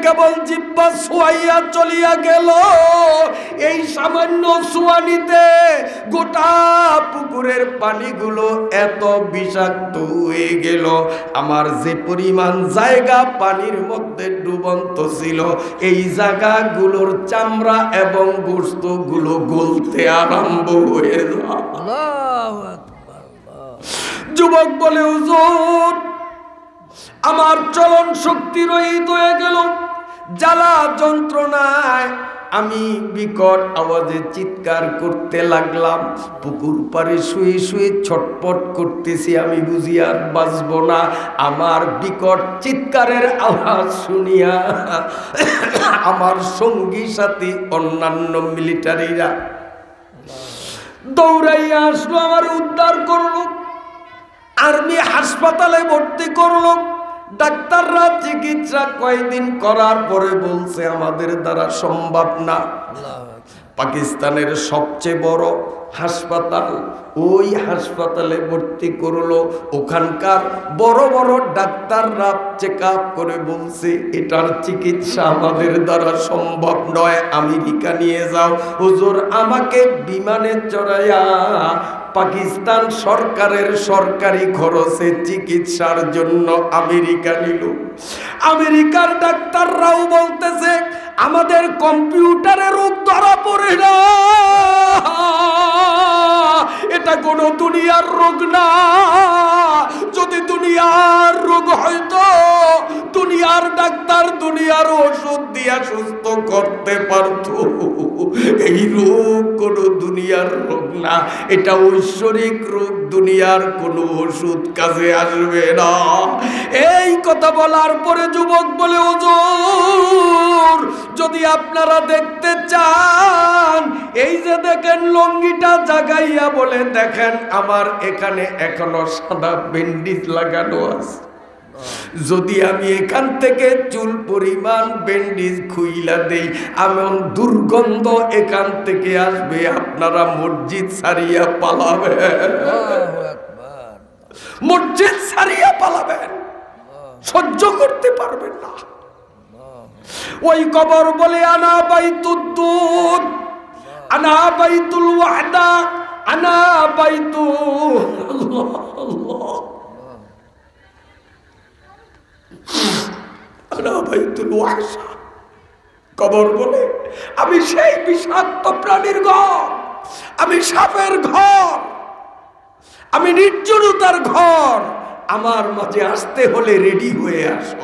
কেবল জিহ্বা ছোঁয়াইয়া চলিয়া গেল। এই সামান্য ছোঁয়ানিতে গোটা পুকুরের পানিগুলো এত বিষাক্ত হয়ে গেল। আমার যে পরিমাণ জায়গা পানির মধ্যে ডুবন্ত ছিল, এই জায়গাগুলোর চামড়া এবং গোশতগুলো গলতে আরম্ভ হয়ে যায়। যুবক বলে, হুজুর আমার চলন শক্তি রহিত হয়ে গেল, জ্বালা যন্ত্রণায় আমি বিকট আওয়াজে চিৎকার করতে লাগলাম। পুকুর পাড়ে শুয়ে শুয়ে ছটপট করতেছি, আমি বুঝি আর বাঁচব না। আমার বিকট চিৎকারের আওয়াজ শুনিয়া আমার সঙ্গী সাথী অন্যান্য মিলিটারিরা দৌড়াইয়া আসলো, আমার উদ্ধার করলো, আর্মি হাসপাতালে ভর্তি করলো। ডাক্তাররা চিকিৎসা কয়েকদিন করার পরে বলছে আমাদের দ্বারা সম্ভব না। পাকিস্তানের সবচেয়ে বড় হাসপাতাল, ওই হাসপাতালে ভর্তি করলো। ওখানকার বড় বড় ডাক্তাররা চেক আপ করে বলছে এটার চিকিৎসা আমাদের দ্বারা সম্ভব নয়, আমেরিকা নিয়ে যাও। হুজুর আমাকে বিমানে চড়াইয়া পাকিস্তান সরকারের সরকারি খরচে চিকিৎসার জন্য আমেরিকা নিল। আমেরিকার ডাক্তাররাও বলতেছে আমাদের কম্পিউটারে রোগ ধরা পড়ে না, এটা কোনো দুনিয়ার রোগ না। যদি দুনিয়ার রোগ হয়তো দুনিয়ার ডাক্তার দুনিয়ার ওষুধ দিয়া সুস্থ করতে পারত। এই রোগ কোনো দুনিয়ার রোগ না, এটা ঐশ্বরিক রোগ, দুনিয়ার কোনো ওষুধ কাজে আসবে না। এই কথা বলার পরে যুবক বলে, হুজুর যদি আপনারা দেখতে চান, এই যে দেখেন লঙ্গিটা জাগাইয়া বলে দেখেন আমার এখানে এখনো সাদা ব্যান্ডেজ লাগানো আছে। যদি আমি এখান থেকে চুল পরিমাণ ব্যান্ডেজ খুইলা দেই, এমন দুর্গন্ধ এখান থেকে আসবে আপনারা মসজিদ ছাড়িয়া পালাবেন, মসজিদ ছাড়িয়া পালাবেন, সহ্য করতে পারবেন না। ওই কবর বলে আনা বাইতুদ্দুদ, আনা বাইতুল ওয়াহদা, আনা বাইতু আল্লাহ আল্লাহ, আনা বাইতুল ওয়াহশা। কবর বলে আমি সেই বিষাক্ত প্রাণীর ঘর, আমি সাপের ঘর, আমি নির্জনতার ঘর, আমার মাঝে আসতে হলে রেডি হয়ে আসো।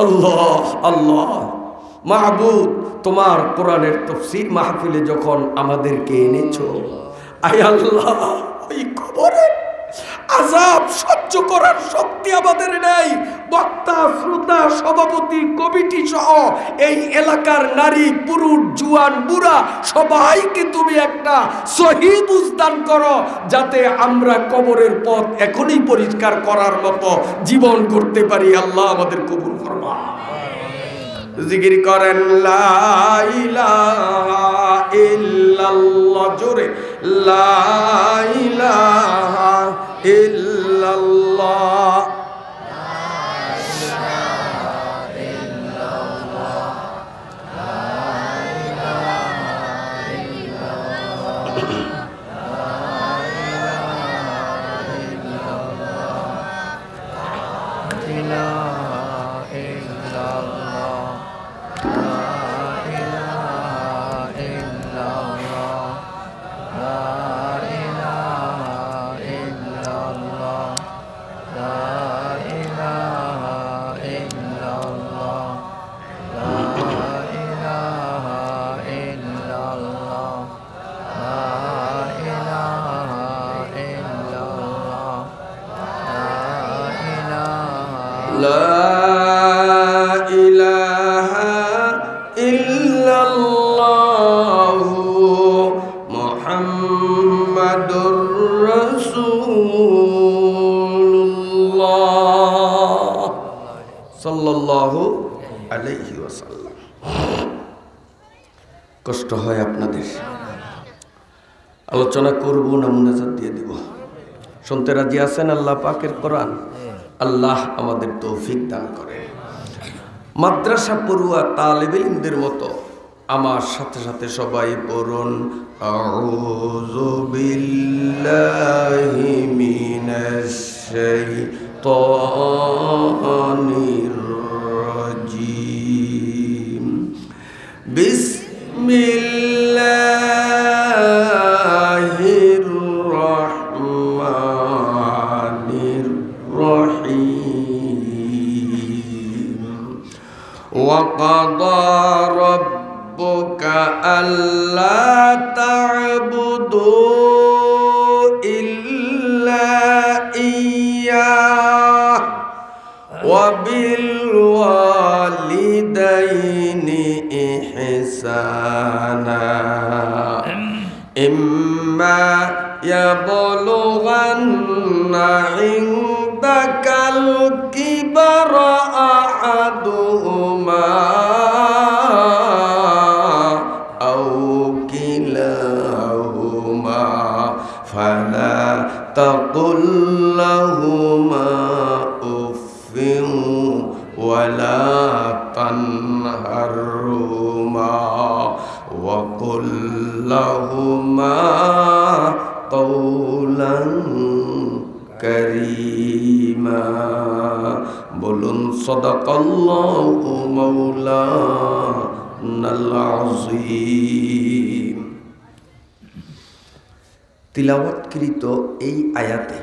আল্লাহ আল্লাহ মাহবুব, তোমার কোরআনের তাফসীর মাহফিলে যখন আমাদেরকে এনেছো, আয় আল্লাহ ওই কবরে আযাব সহ্য করার শক্তি আমাদের নেই। বক্তা শ্রোতা সভাপতি কমিটি সহ এই এলাকার নারী পুরুষ জুয়ান বুড়া সবাইকে তুমি একটা সহিহ বুঝ দান করো, যাতে আমরা কবরের পথ এখনই পরিষ্কার করার মতো জীবন করতে পারি। আল্লাহ আমাদের কবুল ফরমা। জিকির করেন লা ইলাহা ইল্লাল্লাহ, জোরে লা ইলাহা ইল্লাল্লাহ। কষ্ট হয় আপনাদের, আলোচনা করব না মুনাজাত দিয়ে দিব? শুনতে রাজি আছেন আল্লাহ পাকের কোরআন? আল্লাহ আমাদের তৌফিক দান করে। মাদ্রাসা পড়ুয়া তালেবে ইলমদের মতো আমার সাথে সাথে সবাই পড়ুন, আউযু বিল্লাহি মিনাশ শাইতানির রাজিম। বিসমিল্লাহির রহমানির রহিম। ওয়াকাদা রাব্বুকা আল্লা তা'বুদু ইল্লা ইয়্যাহ ওয়া বিল ওয়ালিদাইনি ইহসানা। ইম্মা ইয়াবলুগান্না ইনদাকাল কিবারা আহাদুহুমা আও কিলাহুমা ফালা তাকুল লাহুমা উফফিন ওয়ালা তানহারহুমা ওয়া কুল লাহুমা কওলান কারীমা। বলুন সাদাকাল্লাহু মাওলানাল আযীম। তিলাওয়াতকৃত এই আয়াতে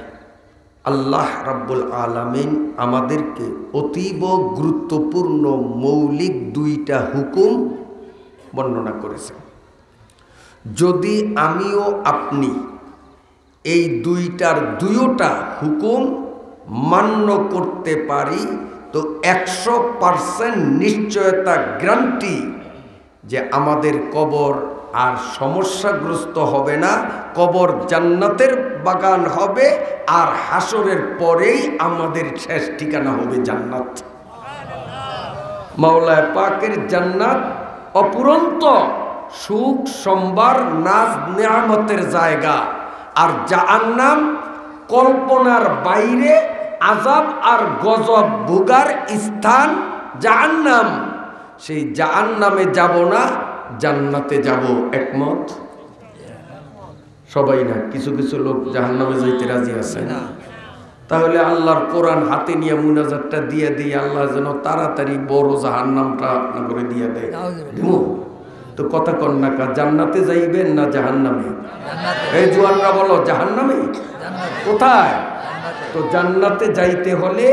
আল্লাহ রাব্বুল আলামিন আমাদেরকে অতীব গুরুত্বপূর্ণ মৌলিক দুইটা হুকুম বর্ণনা করেছেন। যদি আমিও আপনি এই দুইটার দুইটা হুকুম মান্য করতে পারি তো 100% নিশ্চয়তা গ্যারান্টি যে আমাদের কবর আর সমস্যাগ্রস্ত হবে না, কবর জান্নাতের বাগান হবে, আর হাসরের পরেই আমাদের শেষ ঠিকানা হবে জান্নাত। মাওলা পাকের জান্নাত অপুরন্ত সুখ সম্ভার নাজ নেয়ামতের জায়গা, আর জাহান্নাম কল্পনার বাইরে আযাব আর গজব ভোগার স্থান জাহান্নাম। সেই জাহান্নামে যাব না, জান্নাতে যাব, একমত? সবাই না, কিছু কিছু লোক জাহান্নামে যাইতে রাজি আছে না। তাহলে আল্লাহর কোরআন হাতে নিয়ে মুনাজাতটা দিয়ে দিই, আল্লাহ যেন তাড়াতাড়ি বড় জাহান্নামটা না করে দিয়ে দেয়। তো কথা কন্যা কা, জান্নাতে যাইবেন না জাহান্নামে? এই জোয়ানরা বলো জাহান্নামে। কোথায়? তো জান্নাতে যাইতে হলে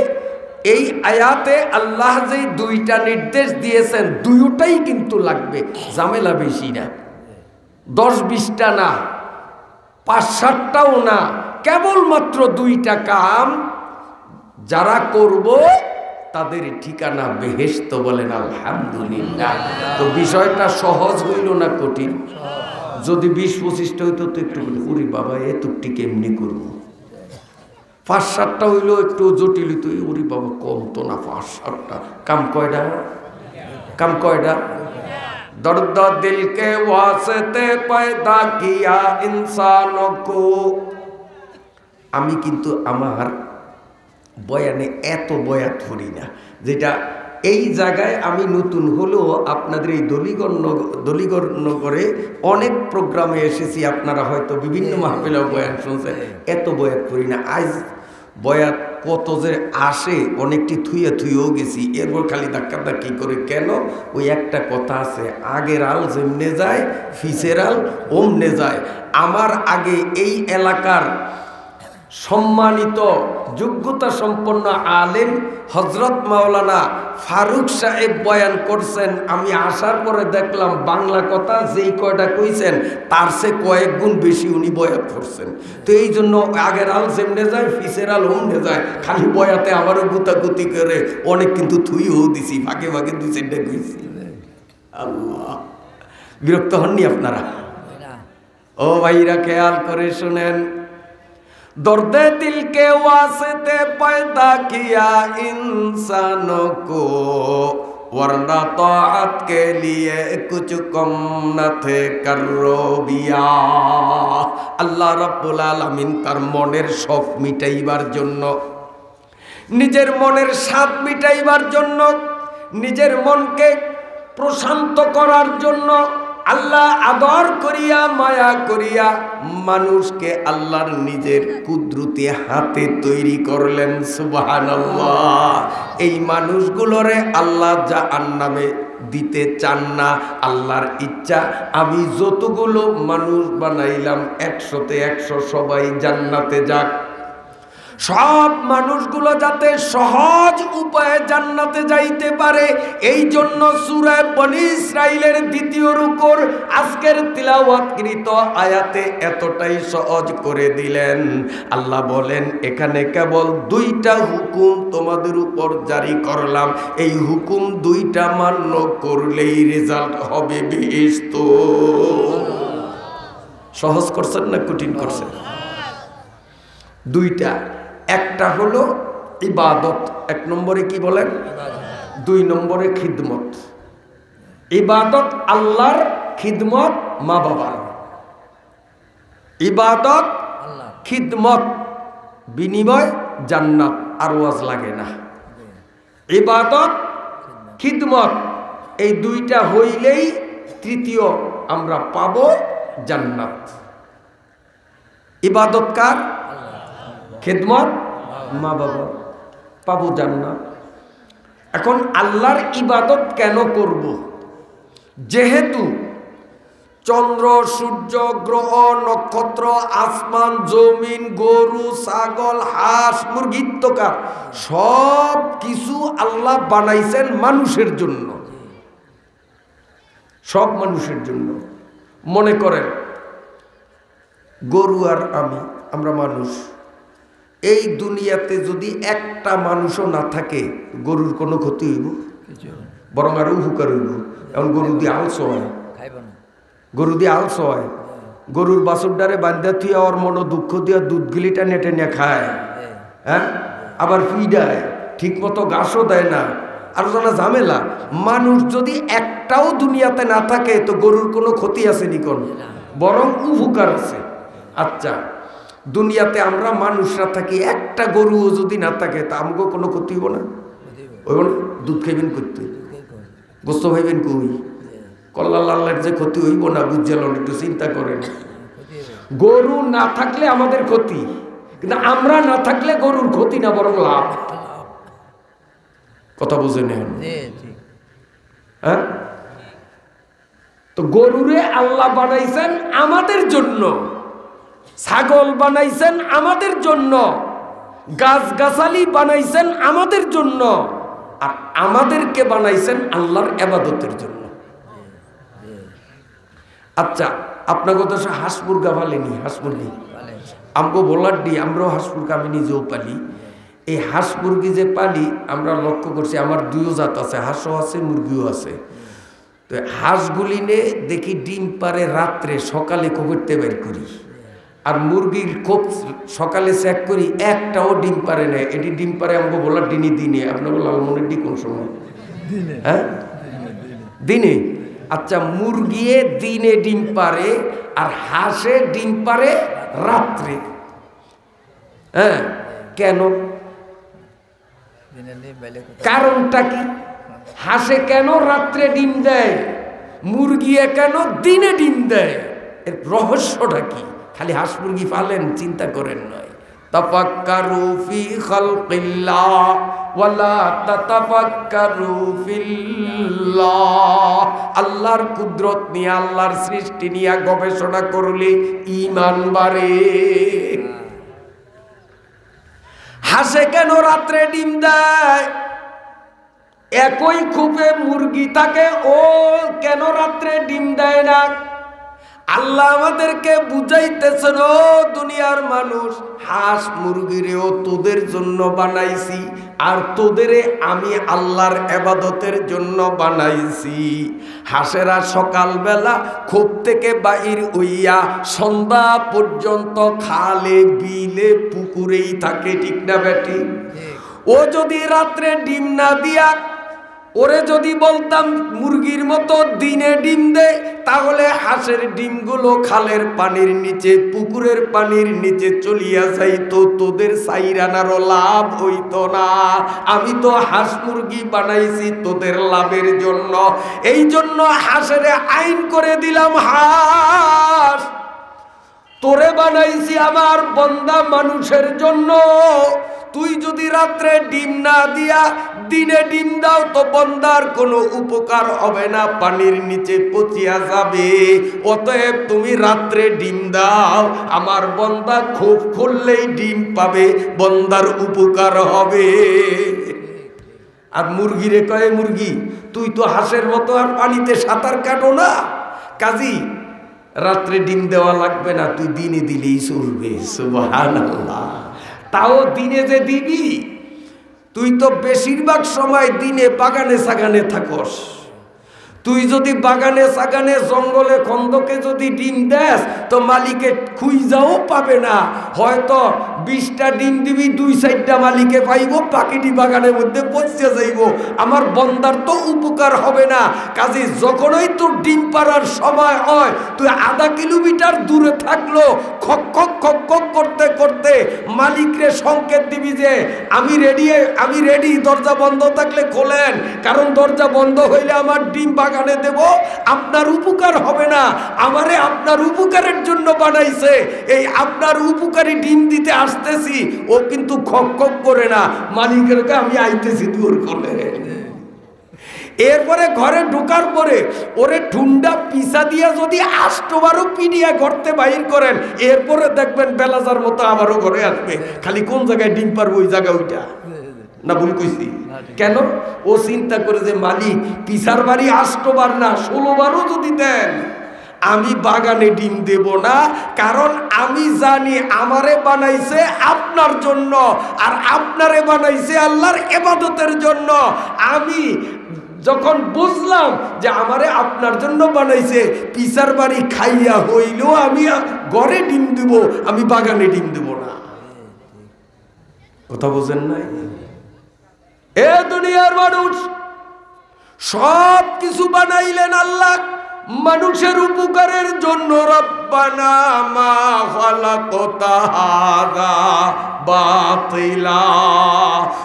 এই আয়াতে আল্লাহ যে দুইটা নির্দেশ দিয়েছেন দুইটাই কিন্তু লাগবে। ঝামেলা বেশি না, 10-20টা না, 5-7টাও না, কেবলমাত্র দুইটা কাম যারা করব তাদের ঠিকানা বেহেশত। বলেন আলহামদুলিল্লাহ। তো বিষয়টা সহজ হইল না কঠিন? যদি 20-25টা হইতো তো একটু ওরে বাবা এতটি কেমনি করব। 5-7টা হইলো একটু জটিল হইতো, ওরে বাবা কম তো না 5-7টা। কাম কয়টা? কাম কয়টা? দর্দ দিল কে ওয়াসতে পয়দা কিয়া ইনসানো কো। আমি কিন্তু আমার বয়ানে এত বয়াত করি না, যেটা এই জায়গায় আমি নতুন হলেও আপনাদের এই দলিগড় নগরে অনেক প্রোগ্রামে এসেছি, আপনারা হয়তো বিভিন্ন মাহফিলেও বয়ান শুনছেন, এত বয়াত করি না। আজ বয়াত কত যে আসে অনেকটি থুয়েও গেছি, এরপর খালি ধাক্কি করে। কেন? ওই একটা কথা আছে, আগের আল যেমনে যায় ফিসের আল ওমনে যায়। আমার আগে এই এলাকার সম্মানিত যোগ্যতা সম্পন্ন আলেম হযরত মাওলানা ফারুক সাহেব বয়ান করছেন। আমি আসার পরে দেখলাম বাংলা কথা যেই কয়টা কইছেন তার সে কয়েক গুণ বেশি উনি বয়াত করছেন। তো এই জন্য আগের আল যেমনে যায় ফিসের আল ওমনে যায়। খালি বয়াতে আমারও গুতাগুতি করে অনেক কিন্তু থুইও দিছি, ভাগে ভাগে 2-4টা কইছি। আল্লাহ, বিরক্ত হননি আপনারা? ও ভাইরা খেয়াল করে শুনেন, दर्दे दिल के वास्ते पैदा किया इंसानों को वरना ताअत के लिए कुछ कम न थे करबिया। আল্লাহ রাব্বুল আলামিন তার মনের শখ মিটাইবার জন্য, নিজের মনের স্বাদ মিটাইবার জন্য, নিজের মনকে প্রশান্ত করার জন্য আল্লাহ আদর করিয়া মায়া করিয়া মানুষকে আল্লাহর নিজের কুদরতি হাতে তৈরি করলেন। সুবহানাল্লাহ। এই মানুষগুলোরে আল্লাহ জাহান্নামে দিতে চান না। আল্লাহর ইচ্ছা আমি যতগুলো মানুষ বানাইলাম 100তে 100 সবাই জান্নাতে যাক। সব মানুষগুলো যাতে সহজ উপায়ে জান্নাতে যাইতে পারে, এই জন্য সূরা বনী ইসরাইলের 2য় রুকুর আজকের তিলাওয়াতকৃত আয়াতে এতটাই সহজ করে দিলেন। আল্লাহ বলেন এখানে কেবল 2টা হুকুম তোমাদের উপর জারি করলাম, এই হুকুম 2টা মান্য করলেই রেজাল্ট হবে বেহেশত। সহজ করছেন না কঠিন করছেন? 2টা, একটা হলো ইবাদত, 1 নম্বরে কি বলেন, 2 নম্বরে খিদমত। ইবাদত আল্লাহর, খিদমত মা বাবার। ইবাদত খিদমত বিনিময় জান্নাত, আর ওয়াজ লাগে না। ইবাদত খিদমত এই 2টা হইলেই তৃতীয় আমরা পাবো জান্নাত। ইবাদত কার? খিদমত মা বাবা, পাবো জান্নাত। এখন আল্লাহর ইবাদত কেন করব? যেহেতু চন্দ্র, সূর্য, গ্রহ, নক্ষত্র, আসমান, জমিন, গরু, ছাগল, হাঁস, মুরগি ইত্যাদি সব কিছু আল্লাহ বানাইছেন মানুষের জন্য, সব মানুষের জন্য। মনে করেন গরু আর আমরা মানুষ, এই দুনিয়াতে যদি একটা মানুষও না থাকে গরুর কোনো ক্ষতি হইব? বরং আরো উপকার হইব। এখন গরু দিয়ে আলস হয়, গরু দিয়ে আলস হয়। গরুর বাছুরটারে বান্ধা থুয়া ওর মনো দুঃখ দিয়া দুধ গিলিটা নেটে নিয়ে খায়, হ্যাঁ, আবার ফিডায়, ঠিক মতো ঘাসও দেয় না, আর জানা ঝামেলা। মানুষ যদি একটাও দুনিয়াতে না থাকে তো গরুর কোনো ক্ষতি আছে নিকন? বরং উপকার আছে। আচ্ছা, দুনিয়াতে আমরা মানুষরা থাকি, একটা গরুও যদি না থাকে তা আমাকে কোনো ক্ষতি হইব না? হইব না? দুধ খাইবেন করতে, গোস্ত খাইবেন কই, কল্লা লাল্লার যে ক্ষতি হইব না বুঝছেন? একটু চিন্তা করেন। গরু না থাকলে আমাদের ক্ষতি, কিন্তু আমরা না থাকলে গরুর ক্ষতি না, বরং লাভ। কথা বুঝেন? হ্যাঁ, তো গরুরে আল্লাহ বানাইছেন আমাদের জন্য, ছাগল বানাইছেন আমাদের জন্য, গাছগাছালি বানাইছেন আমাদের জন্য, আর আমাদেরকে বানাইছেন আল্লাহর ইবাদতের জন্য। আচ্ছা, আপনাকে তো হাঁস মুরগা পালেনি? হাঁস মুরগি আমগো বলার দি, আমরাও হাঁস মুরগা, আমি নিজেও পালি। এই হাঁস মুরগি যে পালি আমরা লক্ষ্য করছি আমার 2 জাত আছে, হাঁসও আছে মুরগিও আছে। তো হাঁসগুলি নে দেখি ডিম পারে রাত্রে, সকালে খবরতে বের করি। আর মুরগির খুব সকালে চেক করি, একটাও ডিম পারে না। এটি ডিম পারে আমাকে বলার দিনই দিনে। আপনার লালমনের ডি কোন সময়? হ্যাঁ, দিনে। আচ্ছা, মুরগিয়ে দিনে ডিম পারে আর হাঁসে ডিম পারে রাত্রে। হ্যাঁ, কেন? কারণটা কি? হাঁসে কেন রাত্রে ডিম দেয়, মুরগিয়ে কেন দিনে ডিম দেয়? এর রহস্যটা কি? খালি হাঁস মুরগি পালেন, চিন্তা করেন নয়। তাফাক্কারু ফি খালকিল্লাহ ওয়ালা তাতাফাক্কারু ফিল্লাহ। আল্লাহর কুদরত নিয়ে, আল্লাহর সৃষ্টি নিয়ে গবেষণা করলে ঈমান বাড়ে। হাঁসে কেন রাত্রে ডিম দেয়? একই খুপে মুরগি থাকে, ও কেন রাত্রে ডিম দেয় না? আল্লাহ আমাদেরকে বুঝাইতেছেন, ও দুনিয়ার মানুষ, হাঁস মুরগিরেও তোদের জন্য বানাইছি, আর তোদেরে আমি আল্লাহর ইবাদতের জন্য বানাইছি। হাঁসেরা সকালবেলা খোপ থেকে বাইর হইয়া সন্ধ্যা পর্যন্ত খালে বিলে পুকুরেই থাকে, ঠিক না বেটি? ও যদি রাত্রে ডিম না দিয়া ওরে যদি বলতাম মুরগির মতো দিনে ডিম দে, তাহলে হাঁসের ডিমগুলো খালের পানির নিচে, পুকুরের পানির নিচে চলিয়া যাইতো, তোদের সাইরানারও লাভ হইতো না। আমি তো হাঁস মুরগি বানাইছি তোদের লাভের জন্য, এই জন্য হাঁসের আইন করে দিলাম হাঁস। তোরে বানাইছি আমার বান্দা মানুষের জন্য। তুই যদি রাত্রে ডিম না দিয়া দিনে ডিম দাও তো বান্দার কোনো উপকার হবে না, পানির নিচে পচিয়া যাবে। অতএব তুমি রাত্রে ডিম দাও, আমার বান্দা খুব খুললেই ডিম পাবে, বান্দার উপকার হবে। আর মুরগিরে কয়ে, মুরগি তুই তো হাঁসের মতো আর পানিতে সাঁতার কাটো না, কাজী রাত্রে ডিম দেওয়া লাগবে না, তুই দিনে দিলেই চলবে। সুবহানাল্লাহ। তাও দিনে যে দিবি, তুই তো বেশিরভাগ সময় দিনে বাগানে সাগানে থাকস। তুই যদি বাগানে সাগানে জঙ্গলে খন্দকে যদি ডিম দেস তো মালিকে খুঁজাও পাবে না। হয়তো 20টা ডিম দিবি, 2-4টা মালিকে পাইব, বাকিটি বাগানের মধ্যে পচে যাইব। আমার বন্দার তো উপকার হবে না। কাজে যখনই তোর ডিম পাড়ার সময় হয়, তুই আধা কিলোমিটার দূরে থাকলো খক খক খক খক করতে করতে মালিকরে সংকেত দিবি যে আমি রেডি, দরজা বন্ধ থাকলে খোলেন, কারণ দরজা বন্ধ হইলে আমার ডিম বাগানে দেব, আপনার উপকার হবে না। আমারে আপনার উপকারের জন্য বানাইছে, এই আপনার উপকারী ডিম দিতে আসতেছি। ও কিন্তু খক খক করে না, মালিকের কাছে আমি আইতেছি দূর করে। এরপরে ঘরে ঢোকার পরে ওরে ঠুন্ডা পিসা দিয়া যদি 8বারও পিডিয়া গর্তে বাহির করেন, এরপরে দেখবেন বেলাজার মতো আবারও ঘরে আসবে। খালি কোন জায়গায় ডিম পারবো ওই জায়গা ওইটা না, ভুল কইছি? কেন? ও চিন্তা করে যে মালিক পিসার বাড়ি 8বার না 16বারও যদি দেন, আমি বাগানে ডিম দেব না, কারণ আমি জানি আমারে বানাইছে আপনার জন্য, আর আপনারে বানাইছে আল্লাহর ইবাদতের জন্য। আমি যখন বুঝলাম যে আমারে আপনার জন্য বানাইছে, পিসার বাড়ি খাইয়া হইলেও আমি ঘরে ডিম দেব, আমি বাগানে ডিম দেব না। কথা বোঝেন নাই? এ দুনিয়ার মানুষ, সব কিছু বানাইলেন আল্লাহ মানুষের উপকারের জন্য। রব্বানা মা খালাকতা হাযা বাতিলা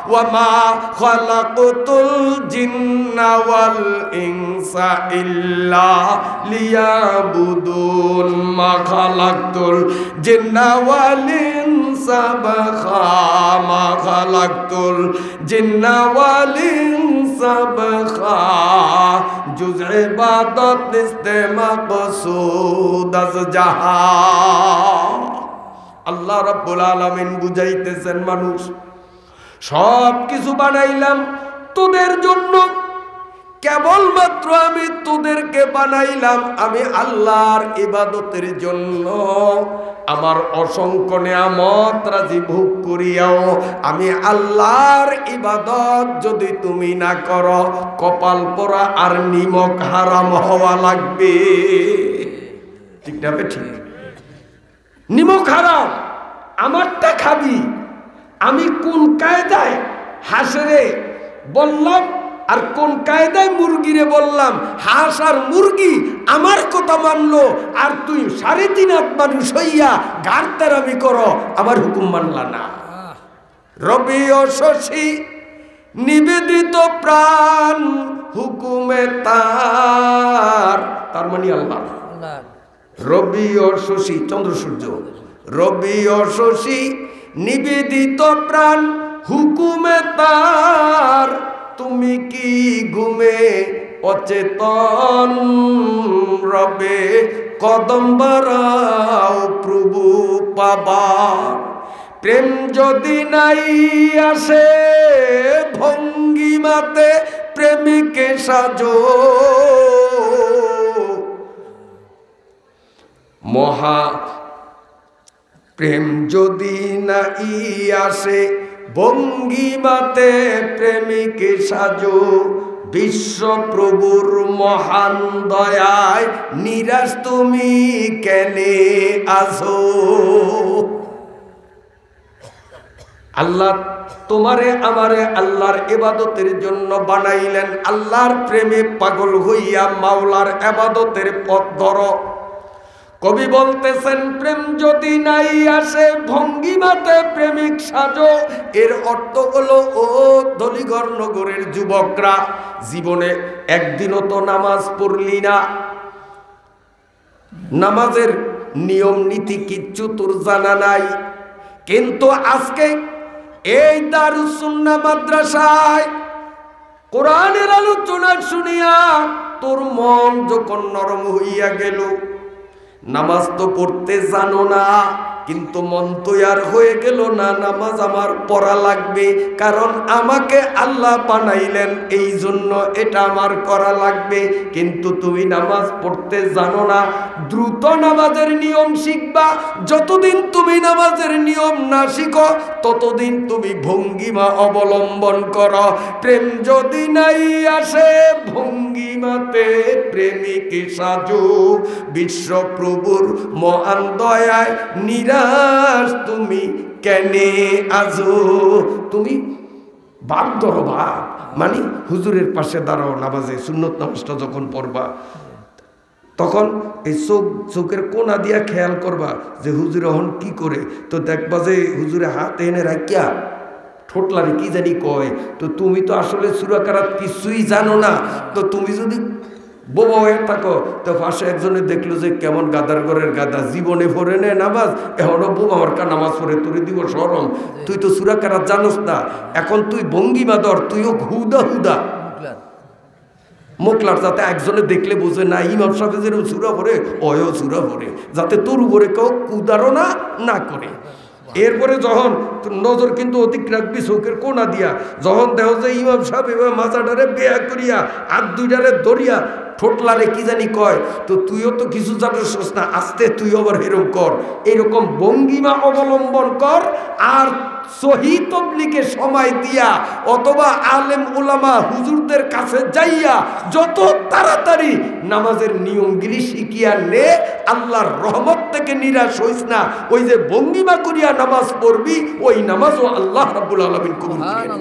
ওয়া মা খালাকতুল জিন্না ওয়াল ইনসা ইল্লা লিয়াবুদুন। মা খালাকতুল জিন্না ওয়াল ইনসা মা খালাকতুল জিন্না ওয়াল ইনসা জুজ ইবাদত নিস্তে মাকসুদ আজ জাহা। আল্লাহ রাব্বুল আলামিন বুঝাইতেছেন, মানুষ সব কিছু বানাইলাম তোদের জন্য, কেবলমাত্র আমি তোদেরকে বানাইলাম আমি আল্লাহর ইবাদতের জন্য। আমার অসংখ্য নিয়ামত রাজি ভোগ করিয়াও আমি আল্লাহর ইবাদত যদি তুমি না করো, কপাল পোড়া আর নিমক হারাম হওয়া লাগবে। ঠিক না? ঠিক। নিমক হারাম, আমারটা খাবি। আমি কোন কায়দায় হাঁসেরে বললাম আর কোন কায়দায় মুরগিরে বললাম, হাঁস আর মুরগি আমার কথা মানলো, আর তুই 3.5 হাত মানুষ হইয়া ঘাড়তারামি করো, আমার হুকুম মানলা না। রবি ও শশী নিবেদিত প্রাণ হুকুমে তার, তার মানে আল্লাহ। রবি ও শশী, চন্দ্র সূর্য, রবি ও শশী নিবেদিত প্রাণ হুকুমে তার। তুমি কি ঘুমে অচেতন রবে কদম বাড়াও প্রভু পাবা। প্রেম যদি নাই আসে ভঙ্গিমাতে প্রেমিকে সাজো। মহা প্রেম যদি নাই আসে ভঙ্গিমাতে প্রেমিকে সাজো। বিশ্বপ্রভুর মহান দয়ায় নিরাশ তুমি কেনে আছো। আল্লাহ তোমারে আমারে আল্লাহর ইবাদতের জন্য বানাইলেন, আল্লাহর প্রেমে পাগল হইয়া মাওলার ইবাদতের পথ ধরো। কবি বলতেছেন প্রেম যদি নাই আসে ভঙ্গিমাতে প্রেমিক সাজো। এর অর্থ হলো ও দলিগড় নগরের যুবকরা, জীবনে একদিনও তো নামাজ পড়লি না, নামাজের নিয়ম নীতি কিচ্ছু তোর জানা নাই, কিন্তু আজকে এই দারুস সুন্নাহ মাদ্রাসায় কোরআনের আলোচনা শুনিয়া তোর মন যখন নরম হইয়া গেল, নামাজ তো পড়তে জানো না, কিন্তু মন তৈয়ার হয়ে গেল না নামাজ আমার পড়া লাগবে, কারণ আমাকে আল্লাহ বানাইলেন এই জন্য এটা আমার করা লাগবে। কিন্তু তুমি নামাজ পড়তে জানো না, দ্রুত নামাজের নিয়ম শিখবা। যতদিন তুমি নামাজের নিয়ম না শিখো ততদিন তুমি ভঙ্গিমা অবলম্বন করো। প্রেম যদি নাই আসে ভঙ্গিমাতে প্রেমিক সাজু, বিশ্বপ্রভুর মহান দয়ায় নিরাশ তুমি কেনে আজো। তুমি বাপ ধরো, বাপ মানে হুজুরের পাশে দাঁড়াও নামাজে, সুন্নত নামাজটা যখন পড়বা তখন এই চোখের কোনা দিয়া খেয়াল করবা যে হুজুর এখন কি করে, তো দেখবা যে হুজুরে হাত এনে রাখিয়া ঠোঁটলারে কি জানি কয়, তো তুমি তো আসলে সূরা কারাত কিছুই জানো না, তো তুমি যদি বোবা হয়ে থাকো তো পাশে একজনে দেখলো যে কেমন গাদার ঘরের গাদা, জীবনে পড়ে নে নামাজ, এখনো বোবা আমার কা নামাজ পড়ে, তোরে দিব শরম, তুই তো সূরা কারাত জানোস না, এখন তুই ভঙ্গিমা ধর, তুইও হুদা হুদা মোকলার, যাতে একজনে দেখলে বোঝে না ইমাম সাহেব যে সূরা পড়ে অয়ও সূরা পড়ে, যাতে তোর উপরে কেউ কুদারণা না করে। এরপরে যখন নজর কিন্তু অধিক রাখবি চোখের কোনা দিয়া, যখন দেহ যে ইমাম সাহেব এবার মাথাটারে বেয়া করিয়া হাত দুইটারে ধরিয়া ঠোঁটলারে কি জানি কয়, তো তুইও তো কিছু জানিস না, আস্তে তুই আবার এরকম কর, এরকম ভঙ্গিমা অবলম্বন কর। আর সহি তবলিগে সময় দিয়া অথবা আলেম উলামা হুজুরদের কাছে যাইয়া যত তাড়াতাড়ি নামাজের নিয়মগুলি শিখিয়া নে, আল্লাহর রহমত থেকে নিরাশ হইস না। ওই যে ভঙ্গিমা করিয়া নামাজ পড়বি ওই নামাজও আল্লাহ রাব্বুল আলামিন কবুল করেন।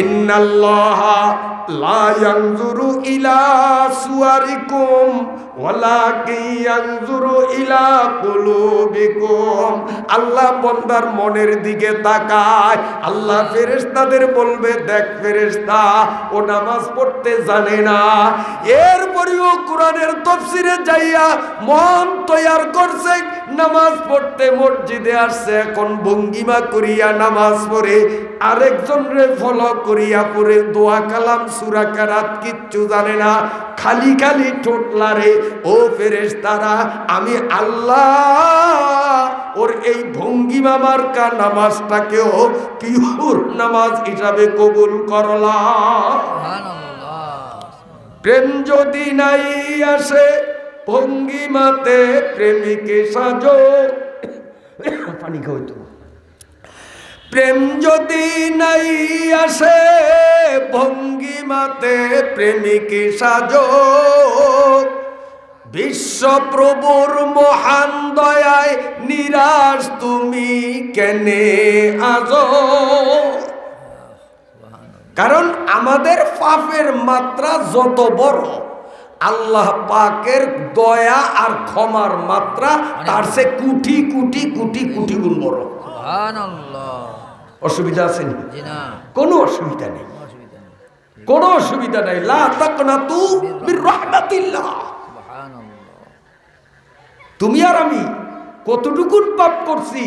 ইন্নাল্লাহা লা ইয়ানজুরু ইলা সুওয়ারিকুম ওয়ালাকিন ইয়ানজুরু ইলা কুলুবিকুম। আল্লাহ বান্দার মনের দিকে তাকায়। আল্লাহ ফেরেশতাদের বলবে, দেখ ফেরেশতা ও নামাজ পড়তে জানে না, এরপরেও কোরআনের তাফসীরে যাইয়া মন তৈয়ার করছে, নামাজ পড়তে মসজিদে আসছে, এখন ভঙ্গিমা করিয়া নামাজ পড়ে, আরেকজন রে ফলো করিয়া পড়ে দোয়া কালাম সূরা কারাত কিচ্ছু জানে না, খালি খালি ঠোঁটলারে। ও ফেরেশতারা, আমি আল্লাহ ওর এই ভঙ্গিমা মার্কা নামাজটাকেও পিওর নামাজ হিসাবে কবুল করলাম। প্রেম যদি নাই আসে ভঙ্গিমাতে প্রেমিকে সাজো, পানি খাওয়াইতো। প্রেম যদি নাই আসে ভঙ্গিমাতে প্রেমিকে সাজো, বিশ্বপ্রভুর মহান দয়ায় নিরাশ তুমি কেনে আজো। কারণ আমাদের পাপের মাত্রা যত বড়, আল্লাহ পাকের দয়া আর ক্ষমার মাত্রা তার সে কোটি কোটি কোটি কোটি গুণ বড়। অসুবিধা আছে না? কোনো অসুবিধা নেই, কোনো অসুবিধা নাই। লা তাকনাতু মির রাহমাতিল্লাহ। তুমি আর আমি কতটুকুন পাপ করছি,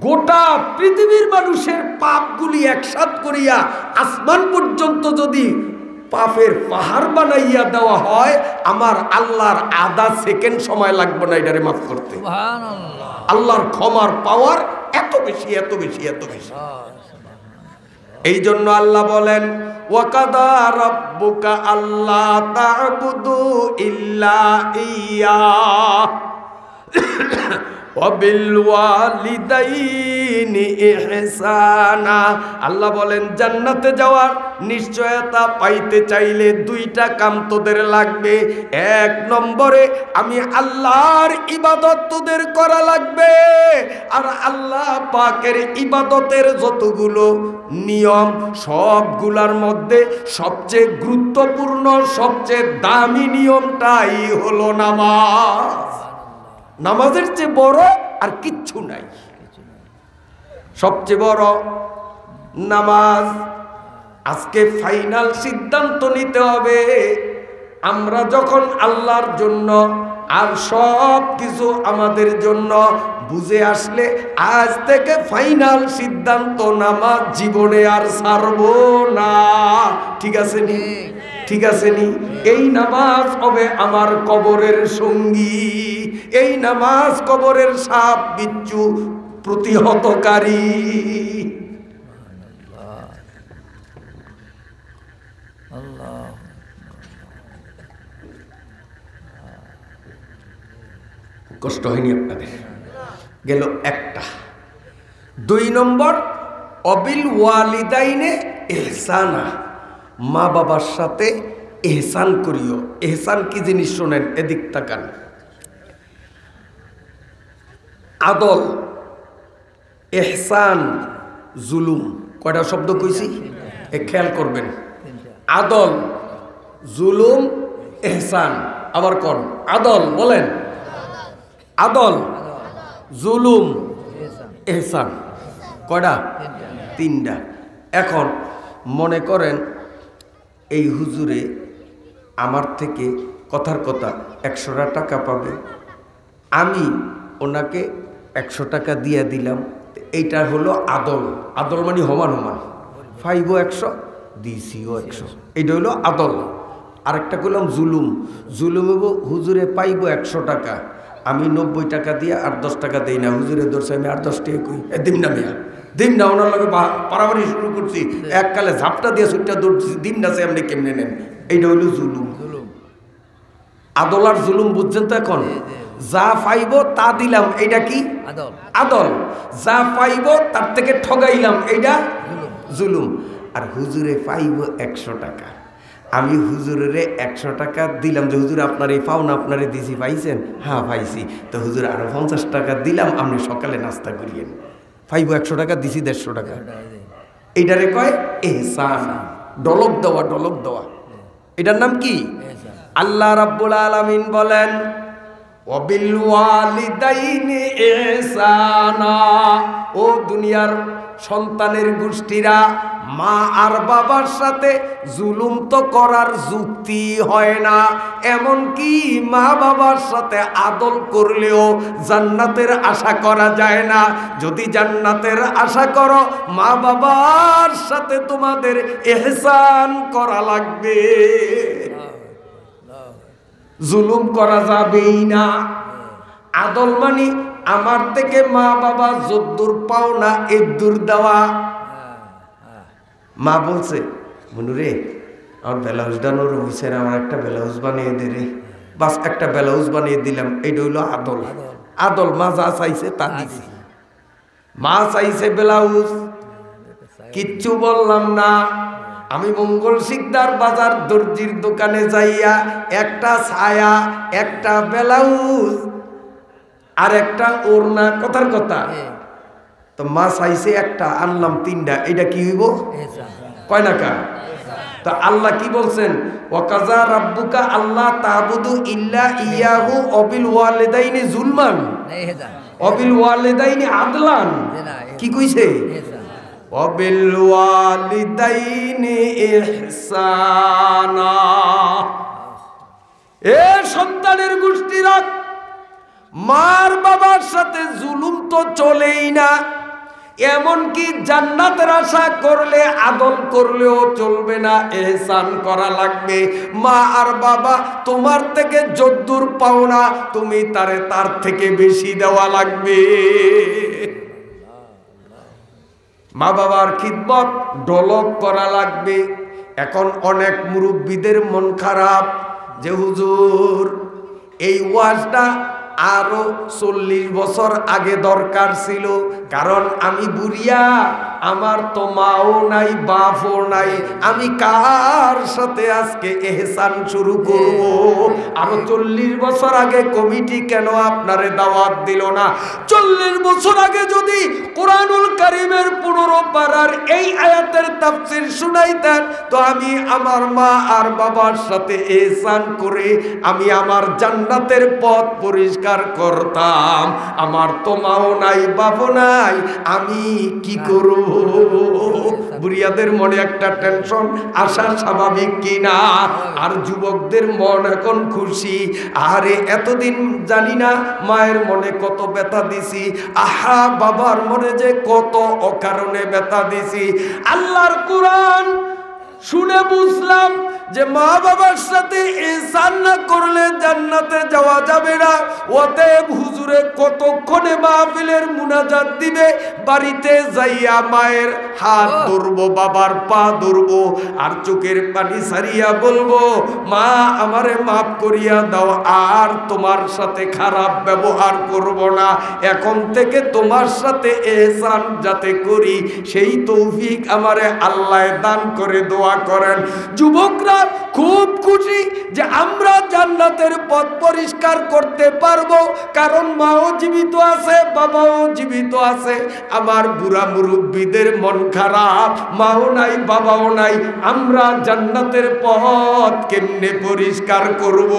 গোটা পৃথিবীর মানুষের পাপগুলি একসাথ করিয়া আসমান পর্যন্ত যদি পাপের পাহাড় বানাইয়া দেওয়া হয়, আমার আল্লাহর আধা সেকেন্ড সময় লাগবে না এটারে মাফ করতে। আল্লাহর ক্ষমার পাওয়ার এত বেশি, এত বেশি, এত বেশি। এই জন্য আল্লাহ বলেন, ওয়াকাদা রাব্বুকা আল্লা তা'বুদু ইল্লা ইয়া। ওয়াবিল ওয়ালিদাইনি ইহসানা। আল্লাহ বলেন জান্নাতে যাওয়ার নিশ্চয়তা পাইতে চাইলে দুইটা কাম তোদের লাগবে। এক নম্বরে আমি আল্লাহর ইবাদত তোদের করা লাগবে, আর আল্লাহ পাকের ইবাদতের যতগুলো নিয়ম সবগুলার মধ্যে সবচেয়ে গুরুত্বপূর্ণ সবচেয়ে দামি নিয়মটাই হলো নামাজ। নামাজের চেয়ে বড় আর কিচ্ছু নাই, সবচেয়ে বড় নামাজ। আজকে ফাইনাল সিদ্ধান্ত নিতে হবে, আমরা যখন আল্লাহর জন্য আর সব কিছু আমাদের জন্য বুঝে আসলে আজ থেকে ফাইনাল সিদ্ধান্ত নামাজ জীবনে আর ছাড়বো না। ঠিক আছে নি? ঠিক আছে নি? এই নামাজ হবে আমার কবরের সঙ্গী, এই নামাজ কবরের সাপ বিচ্ছু প্রতিহতকারী। কষ্ট হয়নি আপনাদের? গেল একটা। দুই নম্বর অবিল ওয়ালিদাইনে ইহসানা, মা বাবার সাথে ইহসান করিও। ইহসান কি জিনিস শোনেন, এদিক তাকান। আদল, ইহসান, জুলুম, কয়টা শব্দ কইছি এ খেয়াল করবেন। আদল, জুলুম, ইহসান। আবার কোন আদল বলেন? আদল, জুলুম, ইহসান। কয়টা? তিনটা। এখন মনে করেন এই হুজুরে আমার থেকে কথার কথা 100 টাকা পাবে, আমি ওনাকে 100 টাকা দিয়ে দিলাম, এইটা হলো আদল। আদল মানে সমান সমান, পাইবো 100 দিছিও 100, এইটা হলো আদল। আরেকটা করলাম জুলুম। জুলুম হবো হুজুরে পাইবো 100 টাকা, আমি 90 টাকা দিয়ে আর 10 টাকা দিই না, হুজুরে ধরছে আমি আর 10 টাকা কই দিম না মিয়া, দিম না। ওনার লগে পারাবারি শুরু করছি, এককালে ঝাপটা দিয়ে ছুটটা দৌড়ছি, দিম না সে আপনি কেমনে নেন। এইটা হইল জুলুম। আদল আর জুলুম বুঝছেন তো? এখন যা পাইব তা দিলাম, এইটা কি? আদল। যা পাইব তার থেকে ঠগাইলাম, এইটা জুলুম। আর হুজুরে পাইব 100 টাকা, আমি হুজুরের 100 টাকা দিলাম যে হুজুর আপনার এই পাওনা আপনারে দিছি, পাইছেন? হ্যাঁ পাইছি। তো হুজুর আরো 50 টাকা দিলাম, আপনি সকালে নাস্তা করিয়েন। পাইব 100 টাকা দিছি 150 টাকা। এইটারে কয় ইহসান, ডলক দেওয়া, ডলক দেওয়া। এটার নাম কি? আল্লাহ রাব্বুল আলামিন বলেন ওয়াবিল ওয়ালিদাইনি ইহসানা। ও দুনিয়ার সন্তানের গোষ্ঠীরা, মা আর বাবার সাথে জুলুম তো করার যুক্তি হয় না, এমনকি মা বাবার সাথে আদল করলেও জান্নাতের আশা করা যায় না। যদি জান্নাতের আশা করো, মা বাবার সাথে তোমাদের ইহসান করা লাগবে, জুলুম করা যাবেই না। আদল মানে আমার থেকে মা বাবা যদ্দূর পাওনা এদ্দূর দেওয়া। মা বলছে মনুরে আমার ব্লাউজটা নরম হয়েছে, আমার একটা ব্লাউজ বানিয়ে দে রে, বাস একটা ব্লাউজ বানিয়ে দিলাম। এইটা হইল আদল। আদল, মা যা চাইছে তা দিছি। মা চাইছে ব্লাউজ, কিচ্ছু বললাম না। আমি মঙ্গল শিকদার বাজার দর্জির দোকানে যাইয়া একটা ছায়া, একটা ব্লাউজ আর একটা ওড়না, কথার কথা। তো মা চাইছে একটা, আনলাম 3টা, এটা কি হইব? কয় নাকা? তো আল্লাহ কি বলছেন? ওয়াকাযা রাব্বুকা আল্লাহ তা'বুদু ইল্লা ইয়াহু ওয়াবিল ওয়ালিদাইনি যুলমান ওয়াবিল ওয়ালিদাইনি আদলান। কি কইছে? ওয়াবিল ওয়ালিদাইনি ইহসানা। এ সন্তানের গোষ্ঠীরা, মার বাবার সাথে জুলুম তো চলেই না, এমনকি জান্নাতের আশা করলে আদল করলেও চলবে না, ইহসান করা লাগবে। মা আর বাবা তোমার থেকে যদ্দূর পাওনা তুমি তার থেকে বেশি দেওয়া লাগবে। মা বাবার খিদমত ডলক করা লাগবে। এখন অনেক মুরব্বীদের মন খারাপ যে হুজুর এই ওয়াজটা আরো 40 বছর আগে দরকার ছিল, কারণ আমি বুড়িয়া, আমার তো মাও নাই বাপও নাই, আমি কার সাথে আজকে এহসান শুরু করব? আরো 40 বছর আগে কমিটি কেন আপনারে দাওয়াত দিল না? 40 বছর আগে যদি কোরআনুল কারীমের 15 পারার এই আয়াতের তাফসীর শুনাইতেন, তো আমি আমার মা আর বাবার সাথে এহসান করে আমি আমার জান্নাতের পথ পরিষ্কার করতাম। আমার তো মাও নাই বাপও নাই, আমি কি করব? বুড়িয়াদের মনে একটা টেনশন আসা স্বাভাবিক কিনা? আর যুবকদের মন এখন খুশি, আরে এতদিন জানি না মায়ের মনে কত ব্যথা দিছি, আহা বাবার মনে যে কত অকারণে ব্যথা দিছি। আল্লাহর কোরআন শুনে বুঝলাম যে মা বাবার সাথে ইহসান না করলে জান্নাতে যাওয়া যাবে না। অতএব হুজুরে কতক্ষণে মাহফিলের মুনাজাত দিবে, বাড়িতে যাইয়া মায়ের হাত ধরবো, বাবার পা ধরবো, আর চোখের পানি সারিয়া বলবো, মা আমারে মাফ করিয়া দাও, আর তোমার সাথে খারাপ ব্যবহার করব না, এখন থেকে তোমার সাথে ইহসান যাতে করি সেই তৌফিক আমারে আল্লাহ দান করে দোয়া করেন। যুবকরা খুব খুশি যে আমরা জান্নাতের পথ পরিষ্কার করতে পারবো, কারণ মাও জীবিত আছে, বাবাও জীবিত আছে। আমার বুড়া মুরব্বীদের মন খারাপ, মাও নাই বাবাও নাই, আমরা জান্নাতের পথ কেমনে পরিষ্কার করব?